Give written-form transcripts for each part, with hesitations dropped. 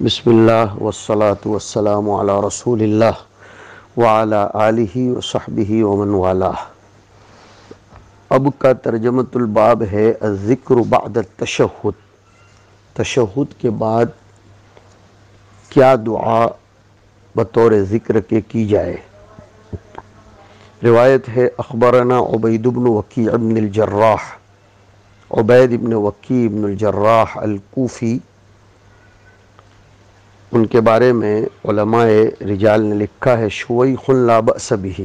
بسم اللہ والصلاة والسلام علی رسول اللہ وعلی آلہ وصحبہ ومن والاه۔ اب کا ترجمۃ الباب ہے الذکر بعد التشہد، تشہد کے بعد کیا دعا بطور ذکر کے کی جائے۔ روایت ہے اخبرنا عبید بن وکیع بن الجراح، عبید بن وکیع بن الجراح الکوفی، ان کے بارے میں علماء رجال نے لکھا ہے شویخ لا بأس بہ،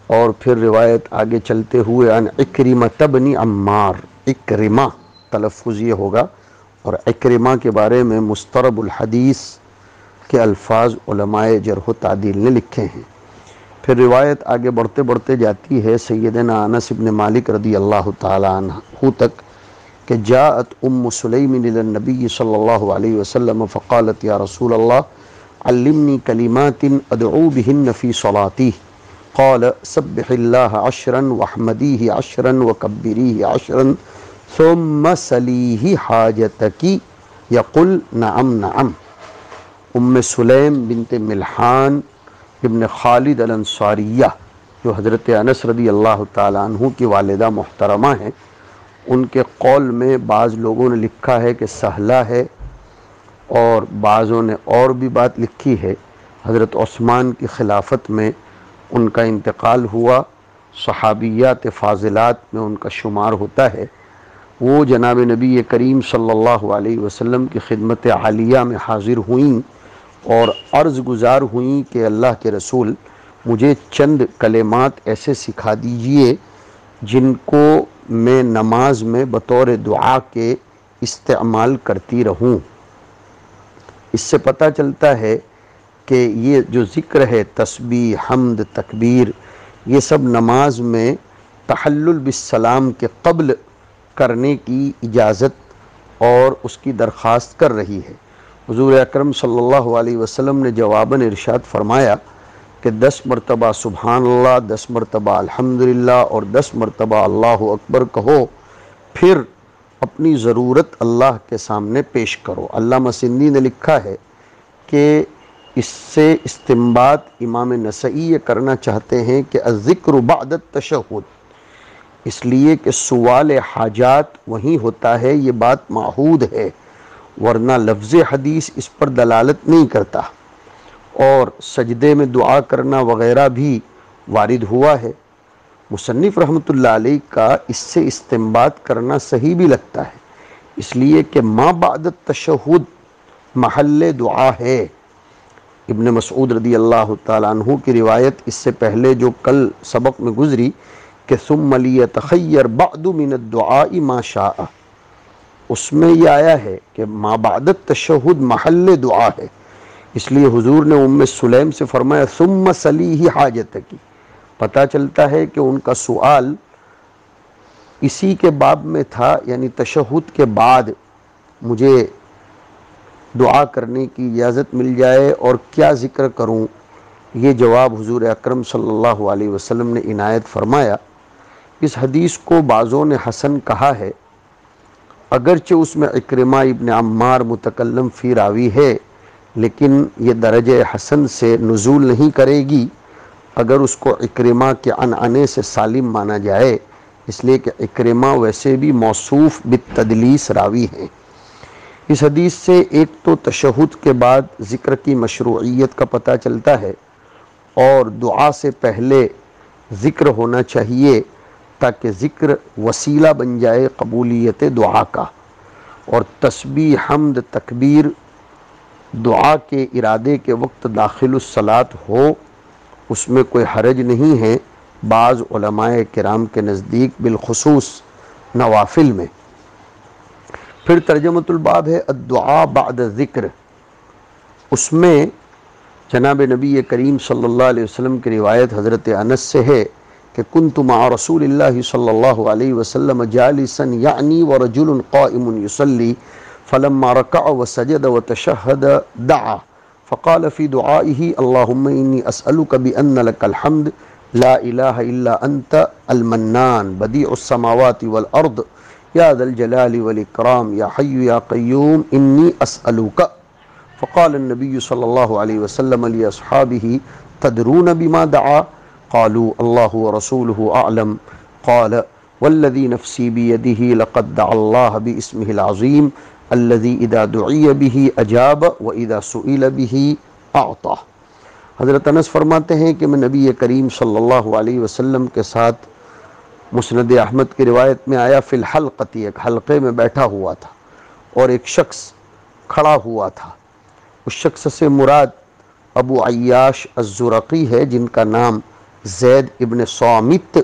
اور پھر روایت آگے چلتے ہوئے عن اکرمۃ بن عمار، اکرمہ تلفظ یہ ہوگا، اور اکرمہ کے بارے میں مسترب الحدیث کے الفاظ علماء جرح و تعدیل نے لکھے ہیں۔ پھر روایت آگے بڑھتے بڑھتے جاتی ہے سیدنا انس بن مالک رضی اللہ تعالی عنہ تک کہ جاءت ام سلیم الى النبی صلی اللہ علیہ وسلم فقالت یا رسول اللہ علمنی کلمات ادعو بہن فی صلاتي، قال سبح اللہ 10 واحمدیہ 10 وکبریہ 10 ثم سلیہ حاجتک یقل نعم نعم۔ ام سلیم بنت ملحان ابن خالد الانصاریہ، جو حضرت انس رضی اللہ تعالی عنہ کی والدہ محترمہ ہیں، ان کے قول میں بعض لوگوں نے لکھا ہے کہ سہلہ ہے، اور بعضوں نے اور بھی بات لکھی ہے۔ حضرت عثمان کی خلافت میں ان کا انتقال ہوا، صحابیات فاضلات میں ان کا شمار ہوتا ہے۔ وہ جناب نبی کریم صلی اللہ علیہ وسلم کی خدمت عالیہ میں حاضر ہوئیں اور عرض گزار ہوئیں کہ اللہ کے رسول مجھے چند کلمات ایسے سکھا دیجئے جن کو میں نماز میں بطور دعا کے استعمال کرتی رہوں۔ اس سے پتہ چلتا ہے کہ یہ جو ذکر ہے تسبیح، حمد، تکبیر، یہ سب نماز میں تحلل بالسلام کے قبل کرنے کی اجازت اور اس کی درخواست کر رہی ہے۔ حضور اکرم صلی اللہ علیہ وسلم نے جواباً ارشاد فرمایا کہ 10 مرتبہ سبحان اللہ، 10 مرتبہ الحمدللہ اور 10 مرتبہ اللہ اکبر کہو، پھر اپنی ضرورت اللہ کے سامنے پیش کرو۔ علامہ سندھی نے لکھا ہے کہ اس سے استنباط امام نسائی یہ کرنا چاہتے ہیں کہ الذکر بعد التشہد، اس لیے کہ سوال حاجات وہیں ہوتا ہے، یہ بات معہود ہے، ورنہ لفظ حدیث اس پر دلالت نہیں کرتا، اور سجدے میں دعا کرنا وغیرہ بھی وارد ہوا ہے۔ مصنف رحمۃ اللہ علیہ کا اس سے استنباط کرنا صحیح بھی لگتا ہے، اس لیے کہ ما بعد التشہد محل دعا ہے۔ ابن مسعود رضی اللہ تعالیٰ عنہ کی روایت اس سے پہلے جو کل سبق میں گزری کہ ثم لیتخیر بعد من الدعاء ما شاء، اس میں یہ آیا ہے کہ ما بعد التشہد محل دعا ہے، اس لیے حضور نے ام سلیم سے فرمایا ثم سلیہ حاجتک۔ پتہ چلتا ہے کہ ان کا سوال اسی کے باب میں تھا، یعنی تشہد کے بعد مجھے دعا کرنے کی اجازت مل جائے اور کیا ذکر کروں، یہ جواب حضور اکرم صلی اللہ علیہ وسلم نے عنایت فرمایا۔ اس حدیث کو بعضوں نے حسن کہا ہے، اگرچہ اس میں اکرمہ ابن عمار متکلم فی راوی ہے، لیکن یہ درجہ حسن سے نزول نہیں کرے گی اگر اس کو اکرمہ کے عنعنے سے سالم مانا جائے، اس لیے کہ اکرمہ ویسے بھی موصوف بالتدلیس راوی ہیں۔ اس حدیث سے ایک تو تشہد کے بعد ذکر کی مشروعیت کا پتہ چلتا ہے، اور دعا سے پہلے ذکر ہونا چاہیے تاکہ ذکر وسیلہ بن جائے قبولیت دعا کا، اور تسبیح، حمد، تکبیر دعا کے ارادے کے وقت داخل الصلاۃ ہو، اس میں کوئی حرج نہیں ہے بعض علماء کرام کے نزدیک، بالخصوص نوافل میں۔ پھر ترجمۃ الباب ہے الدعاء بعد ذکر، اس میں جناب نبی کریم صلی اللہ علیہ وسلم کی روایت حضرت انس سے ہے کہ کنت مع رسول اللہ صلی اللہ علیہ وسلم جالسا یعنی ورجل قائم یصلی فلما ركع وسجد وتشهد دعا فقال في دعائه اللهم إني أسألك بأن لك الحمد لا إله إلا أنت المنان بديع السماوات والأرض يا ذا الجلال والإكرام يا حي يا قيوم إني أسألك فقال النبی صلی اللہ علیہ وسلم لاصحابہ تدرون بما دعا قالوا اللہ ورسولہ اعلم قال والذی نفسی بیدہ لقد دعا اللہ باسمہ العظیم الذی اذا دعی بہ اجاب واذا سئل بہ اعطى۔ حضرت انس فرماتے ہیں کہ میں نبی کریم صلی اللہ علیہ وسلم کے ساتھ مسند احمد کی روایت میں آیا فی الحلقۃ، ایک حلقے میں بیٹھا ہوا تھا اور ایک شخص کھڑا ہوا تھا۔ اس شخص سے مراد ابو عیاش الزرقی ہے، جن کا نام زید ابن صامت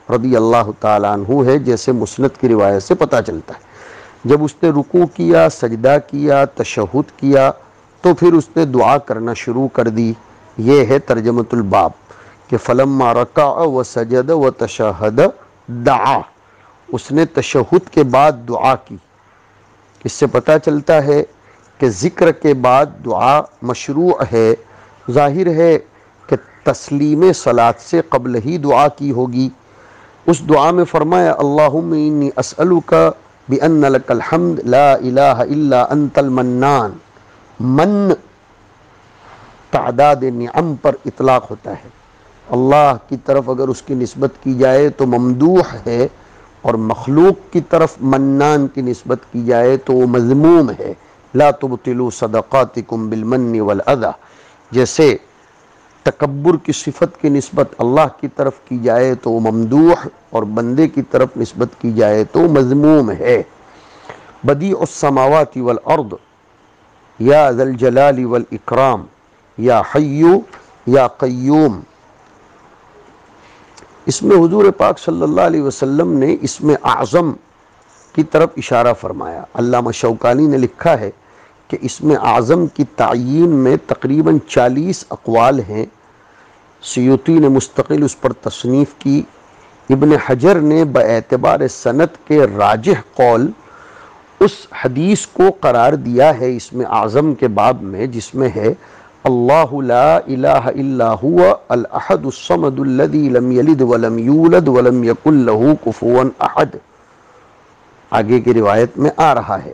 رضی اللہ تعالیٰ عنہ ہے، جیسے مسند کی روایت سے پتہ چلتا ہے۔ جب اس نے رکوع کیا، سجدہ کیا، تشہد کیا، تو پھر اس نے دعا کرنا شروع کر دی۔ یہ ہے ترجمۃ الباب کہ فلما رکع وسجد وتشہد دعا، اس نے تشہد کے بعد دعا کی۔ اس سے پتہ چلتا ہے کہ ذکر کے بعد دعا مشروع ہے۔ ظاہر ہے کہ تسلیم صلاۃ سے قبل ہی دعا کی ہوگی۔ اس دعا میں فرمایا اللہم انی اسألک بأن لک الحمد لا الہ الا انت المنان۔ من تعداد نعم پر اطلاق ہوتا ہے۔ اللہ کی طرف اگر اس کی نسبت کی جائے تو ممدوح ہے، اور مخلوق کی طرف منان کی نسبت کی جائے تو وہ مذموم ہے۔ لا تبطلوا صدقاتکم بالمن والاذی، جیسے تکبر کی صفت کی نسبت اللہ کی طرف کی جائے تو وہ ممدوح، اور بندے کی طرف نسبت کی جائے تو مذموم ہے۔ بدیع السماوات والارض یا ذا الجلال والاکرام یا حی یا قیوم۔ اس میں حضور پاک صلی اللہ علیہ وسلم نے اسم اعظم کی طرف اشارہ فرمایا۔ علامہ شوکانی نے لکھا ہے کہ اسم اعظم کی تعیین میں تقریباً 40 اقوال ہیں۔ سیوطی نے مستقل اس پر تصنیف کی۔ ابن حجر نے باعتبار سند کے راجح قول اس حدیث کو قرار دیا ہے اسم اعظم کے باب میں، جس میں ہے اللہ لا الہ الا هو الاحد الصمد الذی لم یلد ولم یولد ولم یکن له کفوا احد، آگے کی روایت میں آ رہا ہے۔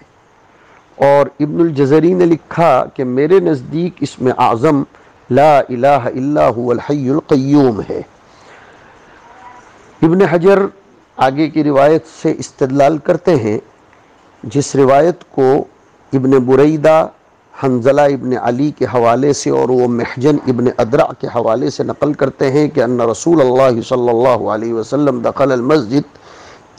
اور ابن الجزری نے لکھا کہ میرے نزدیک اسم اعظم لا الہ الا هو الحی القیوم ہے۔ ابن حجر آگے کی روایت سے استدلال کرتے ہیں، جس روایت کو ابن بریدہ حنظلہ ابن علی کے حوالے سے اور وہ محجن ابن ادرع کے حوالے سے نقل کرتے ہیں کہ ان رسول اللہ صلی اللہ علیہ وسلم دخل المسجد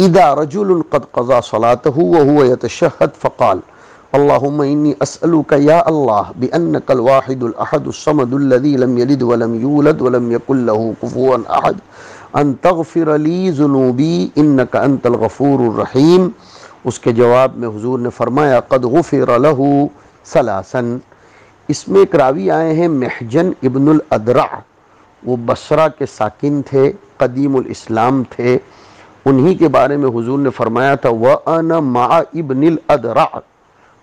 اذا رجل قد قضى صلاته وهو يتشهد فقال اللهم اني اسألك يا الله بانك الواحد الاحد الصمد الذي لم يلد ولم يولد ولم يكن له كفوا احد ان تغفر لي ذنوبي انك انت الغفور الرحيم۔ اس کے جواب میں حضور نے فرمایا قد غفر له ثلاثاً۔ اس میں ایک راوی آئے ہیں محجن ابن الادرع، وہ بصرہ کے ساکن تھے، قدیم الاسلام تھے۔ انہی کے بارے میں حضور نے فرمایا تھا وَأَنَا مَعَ ابن الادرع۔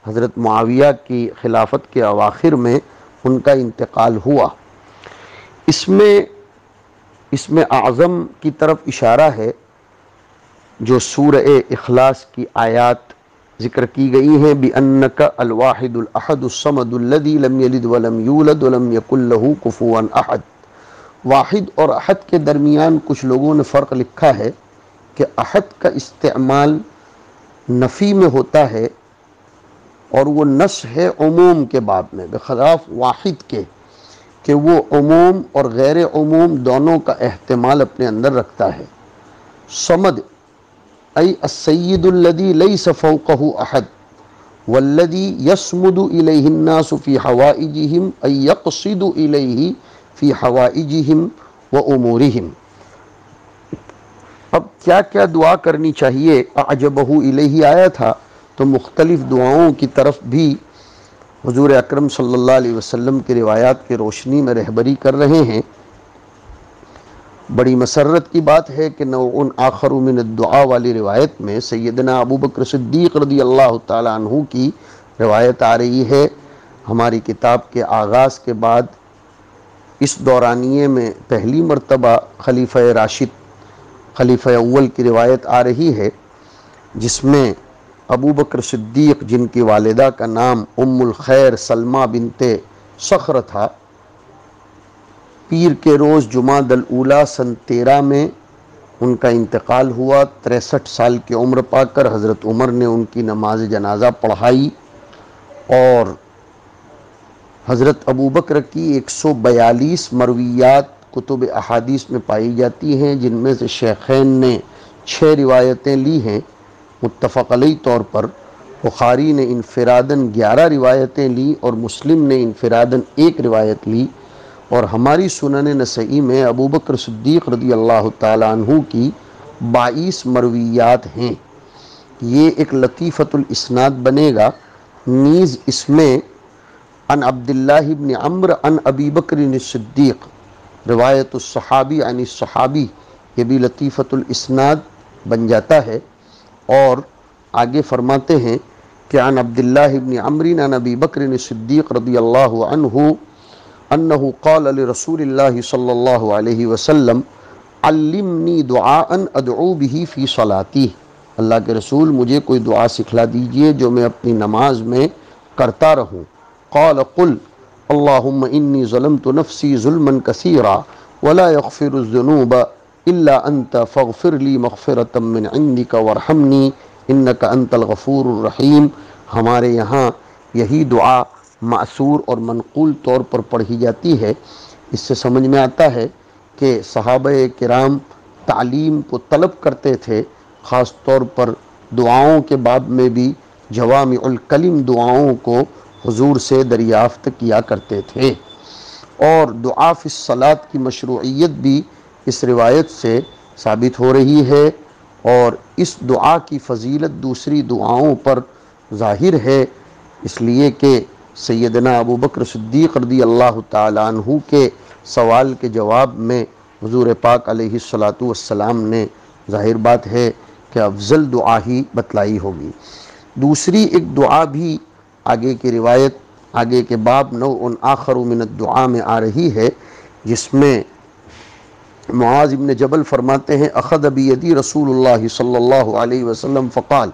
حضرت معاویہ کی خلافت کے اواخر میں ان کا انتقال ہوا۔ اس میں اعظم کی طرف اشارہ ہے جو سورہ اخلاص کی آیات ذکر کی گئی ہیں بِأَنَّكَ الْوَاحِدُ الْأَحَدُ الصَّمَدُ الَّذِي لَمْ يَلِدْ وَلَمْ يُولَدْ وَلَمْ يَكُنْ لَهُ كُفُوًا أَحَدٌ۔ واحد اور احد کے درمیان کچھ لوگوں نے فرق لکھا ہے کہ احد کا استعمال نفی میں ہوتا ہے اور وہ نص ہے عموم کے باب میں، بخلاف واحد کے کہ وہ عموم اور غیر عموم دونوں کا احتمال اپنے اندر رکھتا ہے۔ صمد ای السید الذی لیس فوقہ احد والذی یصمد الیہ الناس فی حوائجہم ای یقصد الیہ فی حوائجہم و امورہم۔ اب کیا کیا دعا کرنی چاہیے، اعجبہ الیہ آیا تھا تو مختلف دعاؤں کی طرف بھی حضور اکرم صلی اللہ علیہ وسلم کی روایات کی روشنی میں رہبری کر رہے ہیں۔ بڑی مسرت کی بات ہے کہ نوع آخر من الدعاء والی روایت میں سیدنا ابو بکر صدیق رضی اللہ تعالیٰ عنہ کی روایت آ رہی ہے۔ ہماری کتاب کے آغاز کے بعد اس دورانیے میں پہلی مرتبہ خلیفہ راشد خلیفہ اول کی روایت آ رہی ہے، جس میں ابو بکر صدیق جن کی والدہ کا نام ام الخیر سلمہ بنت صخر تھا، پیر کے روز جمادی الاولیٰ سن 13 میں ان کا انتقال ہوا۔ 63 سال کی عمر پا کر حضرت عمر نے ان کی نماز جنازہ پڑھائی، اور حضرت ابو بکر کی 142 مرویات کتب احادیث میں پائی جاتی ہیں، جن میں سے شیخین نے 6 روایتیں لی ہیں متفق علیہ طور پر۔ بخاری نے انفراداً 11 روایتیں لی اور مسلم نے انفراداً 1 روایت لی، اور ہماری سنن نسائی میں ابو بکر صدیق رضی اللہ تعالیٰ عنہ کی 22 مرویات ہیں۔ یہ ایک لطیفۃ الاسناد بنے گا۔ نیز اس میں عن عبداللہ بن عمرو عن ابی بکر الصدیق، روایت الصحابی عن الصحابی، یہ بھی لطیفۃ الاسناد بن جاتا ہے۔ اور آگے فرماتے ہیں کہ عن عبداللہ بن عمرو عن ابی بکر الصدیق رضی اللہ عنہ انہ قال لرسول اللہ صلی اللہ علیہ وسلم علمنی دعاء ادعو به فی صلاتی، اللہ کے رسول مجھے کوئی دعا سکھلا دیجئے جو میں اپنی نماز میں کرتا رہوں۔ قال قل اللہم انی ظلمت نفسی ظلما کثیرا ولا یغفر الذنوب الا انت فاغفر لی مغفرۃ من عندک وارحمنی انک انت الغفور الرحیم۔ ہمارے یہاں یہی دعا معثور اور منقول طور پر پڑھی جاتی ہے۔ اس سے سمجھ میں آتا ہے کہ صحابہ کرام تعلیم کو طلب کرتے تھے، خاص طور پر دعاؤں کے باب میں بھی جوامع الکلم دعاؤں کو حضور سے دریافت کیا کرتے تھے۔ اور دعا فی الصلاۃ کی مشروعیت بھی اس روایت سے ثابت ہو رہی ہے، اور اس دعا کی فضیلت دوسری دعاؤں پر ظاہر ہے، اس لیے کہ سیدنا ابو بکر صدیق رضی اللہ تعالیٰ عنہ کے سوال کے جواب میں حضور پاک علیہ الصلاۃ والسلام نے ظاہر بات ہے کہ افضل دعا ہی بتلائی ہوگی۔ دوسری ایک دعا بھی آگے کی روایت، آگے کے باب نوع آخر من الدعاء میں آ رہی ہے، جس میں معاذ بن جبل فرماتے ہیں اخذ بیدی رسول اللہ صلی اللہ علیہ وسلم فقال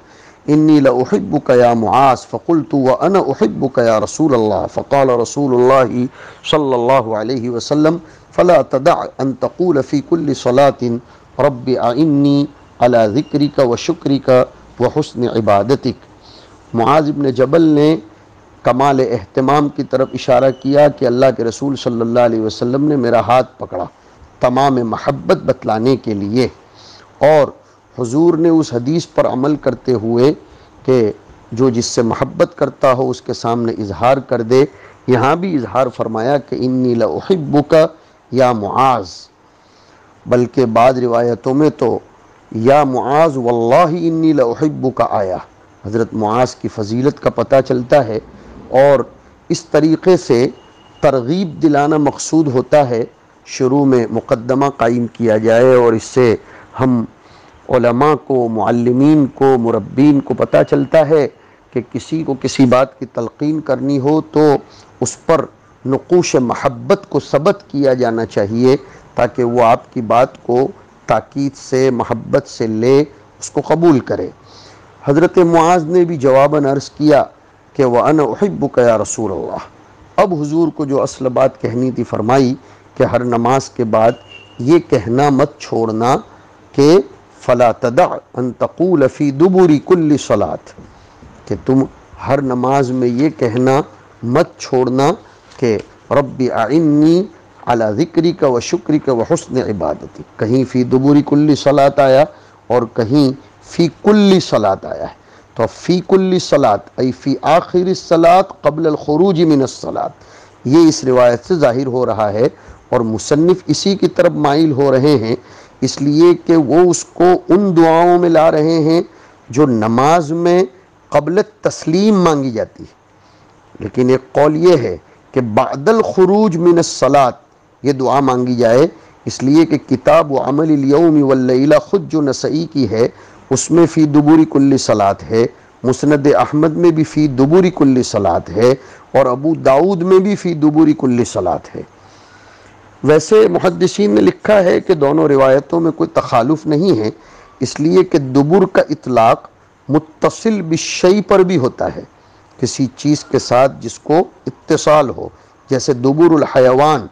انی لأحبک یا معاذ فقلت وانا احبک یا رسول اللہ، فقال رسول اللہ صلی اللہ علیہ وسلم فلا تدع ان تقول فی کل صلاة رب اعنی علی ذکرک وشکرک وحسن عبادتک۔ معاذ بن جبل نے کمال اہتمام کی طرف اشارہ کیا کہ اللہ کے رسول صلی اللہ علیہ وسلم نے میرا ہاتھ پکڑا تمام محبت بتلانے کے لیے، اور حضور نے اس حدیث پر عمل کرتے ہوئے کہ جو جس سے محبت کرتا ہو اس کے سامنے اظہار کر دے، یہاں بھی اظہار فرمایا کہ انی لأحبک یا معاذ، بلکہ بعض روایتوں میں تو یا معاذ واللہ انی لأحبک آیا، حضرت معاذ کی فضیلت کا پتہ چلتا ہے، اور اس طریقے سے ترغیب دلانا مقصود ہوتا ہے، شروع میں مقدمہ قائم کیا جائے، اور اس سے ہم علماء کو، معلمین کو، مربین کو پتہ چلتا ہے کہ کسی کو کسی بات کی تلقین کرنی ہو تو اس پر نقوش محبت کو ثبت کیا جانا چاہیے، تاکہ وہ آپ کی بات کو تاکید سے، محبت سے لے، اس کو قبول کرے۔ حضرت معاذ نے بھی جواباً عرض کیا کہ وَأَنَا أُحِبُّكَ يَا رسول اللہ۔ اب حضور کو جو اصل بات کہنی تھی فرمائی کہ ہر نماز کے بعد یہ کہنا مت چھوڑنا کہ فَلَا تَدَعْ أَن تَقُولَ فِي دُبُرِ كُلِّ صَلَاةٍ، کہ تم ہر نماز میں یہ کہنا مت چھوڑنا کہ رب اعنی علی ذکرک و شکرک و حسن عبادتی، کہیں فی دبر کل صلاۃ آیا اور کہیں فی کل صلاۃ آیا ہے، تو فی کل صلاۃ ای فی آخر الصلاۃ قبل الخروج من الصلاۃ، یہ اس روایت سے ظاہر ہو رہا ہے، اور مصنف اسی کی طرف مائل ہو رہے ہیں، اس لیے کہ وہ اس کو ان دعاؤں میں لا رہے ہیں جو نماز میں قبل تسلیم مانگی جاتی ہے، لیکن ایک قول یہ ہے کہ بعد الخروج من الصلاۃ یہ دعا مانگی جائے، اس لیے کہ کتاب و عمل الیوم واللیلہ خود جو نسائی کی ہے اس میں فی دبر کل صلاۃ ہے، مسند احمد میں بھی فی دبر کل صلاۃ ہے، اور ابو داؤد میں بھی فی دبر کل صلاۃ ہے۔ ویسے محدثین نے لکھا ہے کہ دونوں روایتوں میں کوئی تخالف نہیں ہے، اس لیے کہ دبر کا اطلاق متصل بالشیء پر بھی ہوتا ہے، کسی چیز کے ساتھ جس کو اتصال ہو، جیسے دبر الحیوان،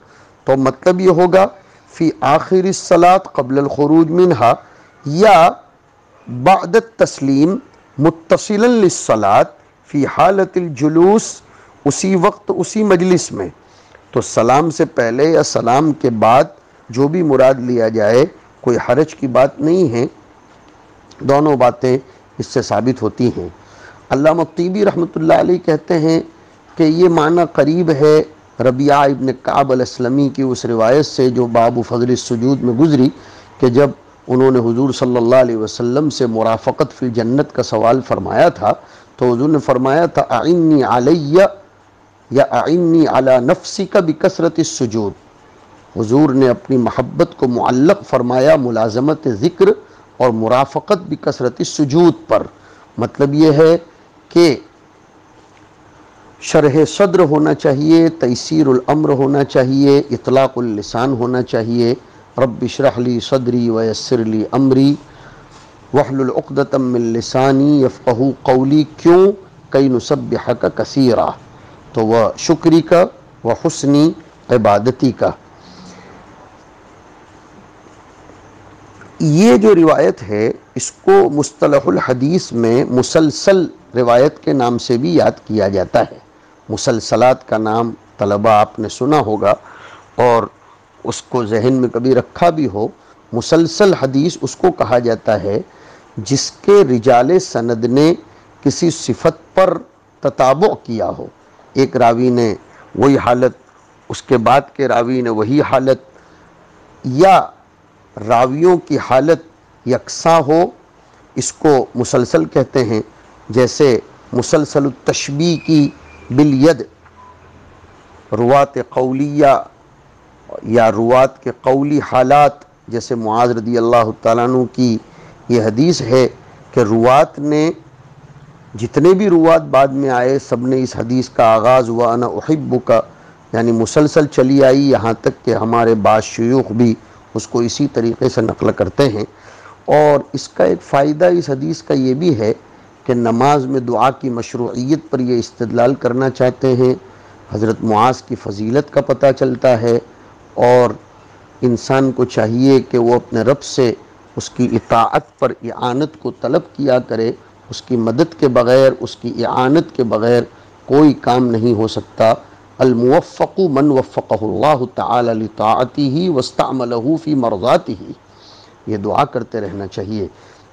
تو مطلب یہ ہوگا فی آخر الصلاۃ قبل الخروج منہا، یا بعد التسلیم متصلا للصلاۃ فی حالت الجلوس، اسی وقت اسی مجلس میں۔ تو سلام سے پہلے یا سلام کے بعد جو بھی مراد لیا جائے کوئی حرج کی بات نہیں ہے، دونوں باتیں اس سے ثابت ہوتی ہیں۔ علامہ طیبی رحمۃ اللہ علیہ کہتے ہیں کہ یہ معنی قریب ہے ربیعہ ابن کعب الاسلمی کی اس روایت سے جو باب فضل السجود میں گزری، کہ جب انہوں نے حضور صلی اللہ علیہ وسلم سے مرافقت فی الجنت کا سوال فرمایا تھا تو حضور نے فرمایا تھا اعنی علی یا اعنی علی نفسک بکثرت السجود۔ حضور نے اپنی محبت کو معلق فرمایا ملازمت ذکر اور مرافقت بکثرت السجود پر۔ مطلب یہ ہے کہ شرح صدر ہونا چاہیے، تیسیر الامر ہونا چاہیے، اطلاق اللسان ہونا چاہیے، رب اشرح لی صدری ویسر لی امری واحلل عقدۃ من لسانی یفقہوا قولی، کیوں؟ کئی نسبحک کثیرا، تو وہ شکری کا و حسنی عبادتی کا۔ یہ جو روایت ہے اس کو مصطلح الحدیث میں مسلسل روایت کے نام سے بھی یاد کیا جاتا ہے۔ مسلسلات کا نام طلبہ آپ نے سنا ہوگا اور اس کو ذہن میں کبھی رکھا بھی ہو۔ مسلسل حدیث اس کو کہا جاتا ہے جس کے رجال سند نے کسی صفت پر تتابع کیا ہو، ایک راوی نے وہی حالت، اس کے بعد کے راوی نے وہی حالت، یا راویوں کی حالت یکساں ہو، اس کو مسلسل کہتے ہیں۔ جیسے مسلسل التشبیہ کی بالید، روات قولیہ یا روات کے قولی حالات، جیسے معاذ رضی اللہ تعالیٰ عنہ کی یہ حدیث ہے کہ روات نے جتنے بھی روات بعد میں آئے سب نے اس حدیث کا آغاز ہوا انا احبک، یعنی مسلسل چلی آئی، یہاں تک کہ ہمارے بعض شیوخ بھی اس کو اسی طریقے سے نقل کرتے ہیں۔ اور اس کا ایک فائدہ اس حدیث کا یہ بھی ہے کہ نماز میں دعا کی مشروعیت پر یہ استدلال کرنا چاہتے ہیں، حضرت معاذ کی فضیلت کا پتہ چلتا ہے، اور انسان کو چاہیے کہ وہ اپنے رب سے اس کی اطاعت پر اعانت کو طلب کیا کرے، اس کی مدد کے بغیر، اس کی اعانت کے بغیر کوئی کام نہیں ہو سکتا۔ الموفق من وفقہ اللہ تعالی لطاعتہ واستعملہ فی مرضاتہ، یہ دعا کرتے رہنا چاہیے۔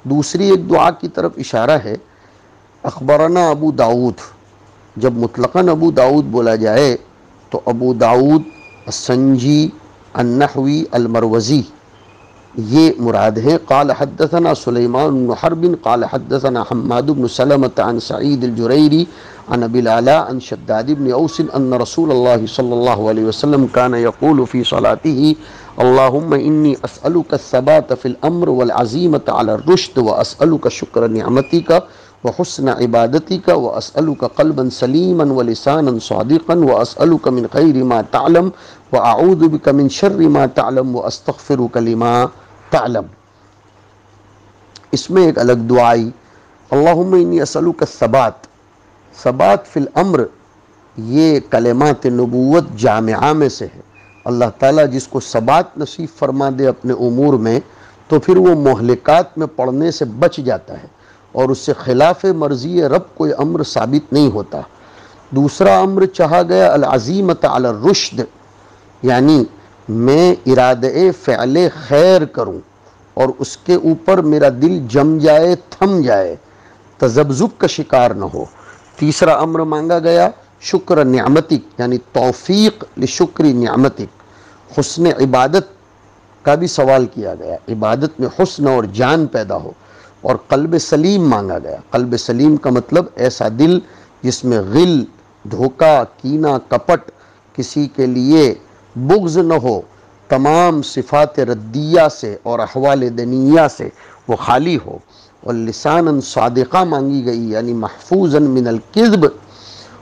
دوسری ایک دعا کی طرف اشارہ ہے، اخبرنا ابو داود، جب مطلقاً ابو داود بولا جائے تو ابو داود السنجی النحوی المروزی یہ مراد ہے۔ قال حدثنا سلیمان بن حرب قال حدثنا حماد بن سلمة عن سعید الجریری عن ابی العلاء عن شداد بن اوس ان رسول اللہ صلی اللہ علیہ وسلم كان يقول في صلاته اللهم انی اسألك الثبات في الامر والعزیمة على الرشد واسألك شکر نعمتك وحسن عبادتك واسألك قلبا سلیما ولسانا صادقا واسألك من خیر ما تعلم واعوذ بك من شر ما تعلم واستغفرك لما تعلم۔ اس میں ایک الگ دعائی اللہم انی اسألک الثبات، ثبات فی الامر، یہ کلمات نبوت جامعہ میں سے ہے۔ اللہ تعالیٰ جس کو ثبات نصیب فرما دے اپنے امور میں تو پھر وہ مہلکات میں پڑنے سے بچ جاتا ہے اور اس سے خلاف مرضی رب کوئی امر ثابت نہیں ہوتا۔ دوسرا امر چاہا گیا العزیمۃ علی الرشد، یعنی میں ارادہ فعل خیر کروں اور اس کے اوپر میرا دل جم جائے، تھم جائے، تذبذب کا شکار نہ ہو۔ تیسرا امر مانگا گیا شکر نعمتک، یعنی توفیق لشکر نعمتک، حسن عبادت کا بھی سوال کیا گیا، عبادت میں حسن اور جان پیدا ہو، اور قلب سلیم مانگا گیا۔ قلب سلیم کا مطلب ایسا دل جس میں غل، دھوکہ، کینہ، کپٹ، کسی کے لیے بغض نہ ہو، تمام صفات ردیہ سے اور احوال دنیہ سے وہ خالی ہو۔ اور لسانا صادقہ مانگی گئی، یعنی محفوظا من الکذب،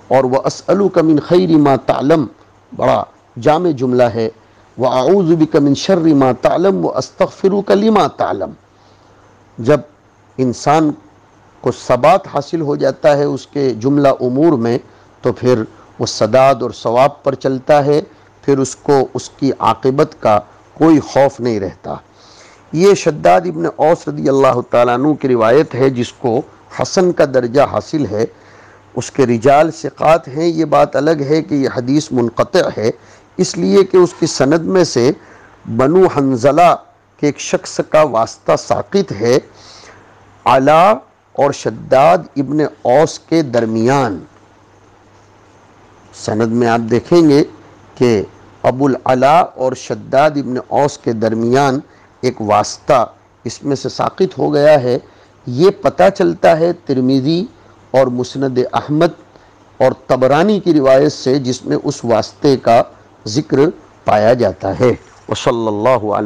اور وَأَسْأَلُكَ مِنْ خَيْرِ مَا تَعْلَمُ بڑا جامع جملہ ہے، وَأَعُوذُ بِكَ مِنْ شَرِّ مَا تَعْلَمُ وَأَسْتَغْفِرُكَ لِمَا تَعْلَمُ۔ جب انسان کو ثبات حاصل ہو جاتا ہے اس کے جملہ امور میں، تو پھر وہ سداد اور ثواب پر چلتا ہے، پھر اس کو اس کی عاقبت کا کوئی خوف نہیں رہتا۔ یہ شداد ابن اوس رضی اللہ تعالیٰ عنہ کی روایت ہے، جس کو حسن کا درجہ حاصل ہے، اس کے رجال ثقات ہیں۔ یہ بات الگ ہے کہ یہ حدیث منقطع ہے، اس لیے کہ اس کی سند میں سے بنو حنظلہ کے ایک شخص کا واسطہ ساقط ہے علا اور شداد ابن اوس کے درمیان۔ سند میں آپ دیکھیں گے کہ ابو العلا اور شداد ابن اوس کے درمیان ایک واسطہ اس میں سے ساقط ہو گیا ہے۔ یہ پتہ چلتا ہے ترمذی اور مسند احمد اور طبرانی کی روایت سے، جس میں اس واسطے کا ذکر پایا جاتا ہے۔ وصلی اللہ علیہ